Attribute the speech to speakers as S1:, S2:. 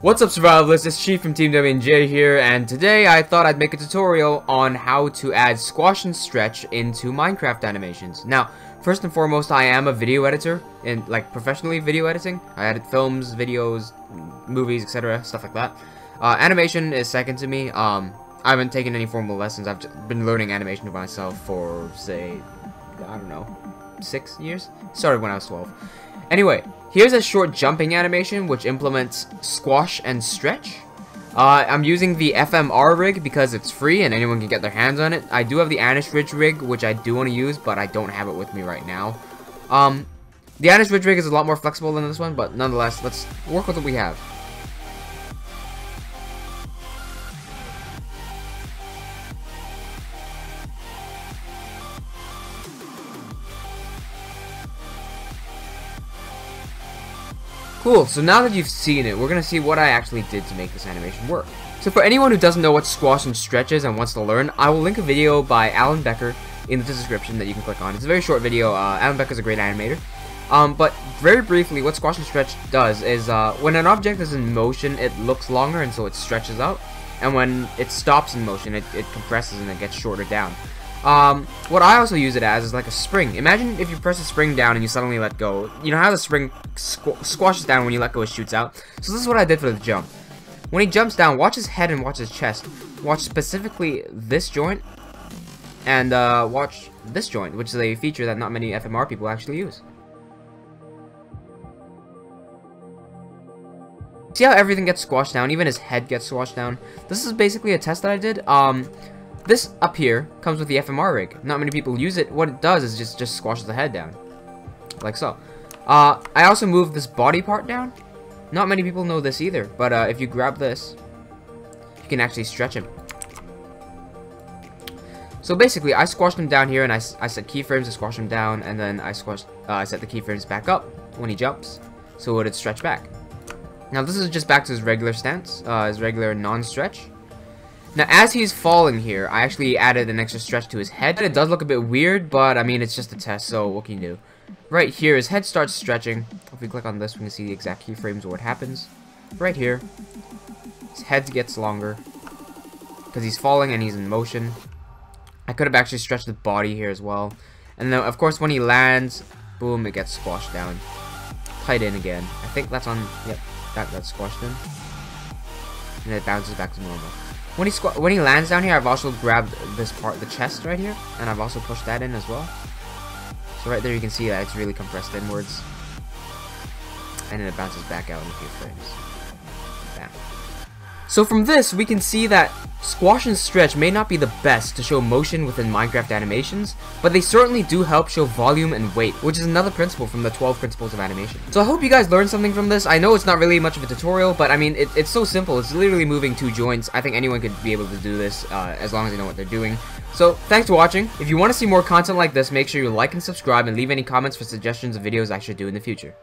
S1: What's up, Survivalists? It's Chief from Team W&J here, and today I thought I'd make a tutorial on how to add squash and stretch into Minecraft animations. Now, first and foremost, I am a video editor, professionally video editing. I edit films, videos, movies, etc., stuff like that. Animation is second to me. I haven't taken any formal lessons. I've just been learning animation for myself for, say, I don't know, 6 years? Started when I was 12. Anyway, here's a short jumping animation which implements squash and stretch. I'm using the FMR Rig because it's free and anyone can get their hands on it. I do have the Untitled Ridge rig, which I do want to use, but I don't have it with me right now. The Untitled Ridge rig is a lot more flexible than this one, but nonetheless, let's work with what we have. Cool, so now that you've seen it, we're going to see what I actually did to make this animation work. So for anyone who doesn't know what squash and stretch is and wants to learn, I will link a video by Becker in the description that you can click on. It's a very short video. Becker's a great animator. But very briefly, what squash and stretch does is when an object is in motion, it looks longer and so it stretches out. And when it stops in motion, it compresses and it gets shorter down. What I also use it as is like a spring. Imagine if you press a spring down and you suddenly let go. You know how the spring squashes down when you let go, it shoots out? So this is what I did for the jump. When he jumps down, watch his head and watch his chest. Watch specifically this joint and watch this joint, which is a feature that not many FMR people actually use. See how everything gets squashed down? Even his head gets squashed down. This is basically a test that I did. This up here comes with the FMR rig. Not many people use it. What it does is just squashes the head down, like so. I also moved this body part down. Not many people know this either, but if you grab this, you can actually stretch him. So basically, I squashed him down here, and I set keyframes to squash him down, and then I set the keyframes back up when he jumps, so it would stretch back. Now this is just back to his regular stance, his regular non-stretch. Now, as he's falling here, I actually added an extra stretch to his head. It does look a bit weird, but I mean, it's just a test, so what can you do? Right here, his head starts stretching. If we click on this, we can see the exact keyframes of what happens. Right here, his head gets longer because he's falling and he's in motion. I could have actually stretched the body here as well. And then, of course, when he lands, boom, it gets squashed down. Tight in again. I think that's on, yep, that's squashed in. And it bounces back to normal. When he lands down here, I've also grabbed this part, the chest right here, and I've also pushed that in as well. So right there you can see that it's really compressed inwards. And then it bounces back out in a few frames. Bam. So from this, we can see that squash and stretch may not be the best to show motion within Minecraft animations, but they certainly do help show volume and weight, which is another principle from the 12 principles of animation. So I hope you guys learned something from this. I know it's not really much of a tutorial, but I mean, it's so simple. It's literally moving 2 joints. I think anyone could be able to do this as long as they know what they're doing. So thanks for watching. If you want to see more content like this, make sure you like and subscribe and leave any comments for suggestions of videos I should do in the future.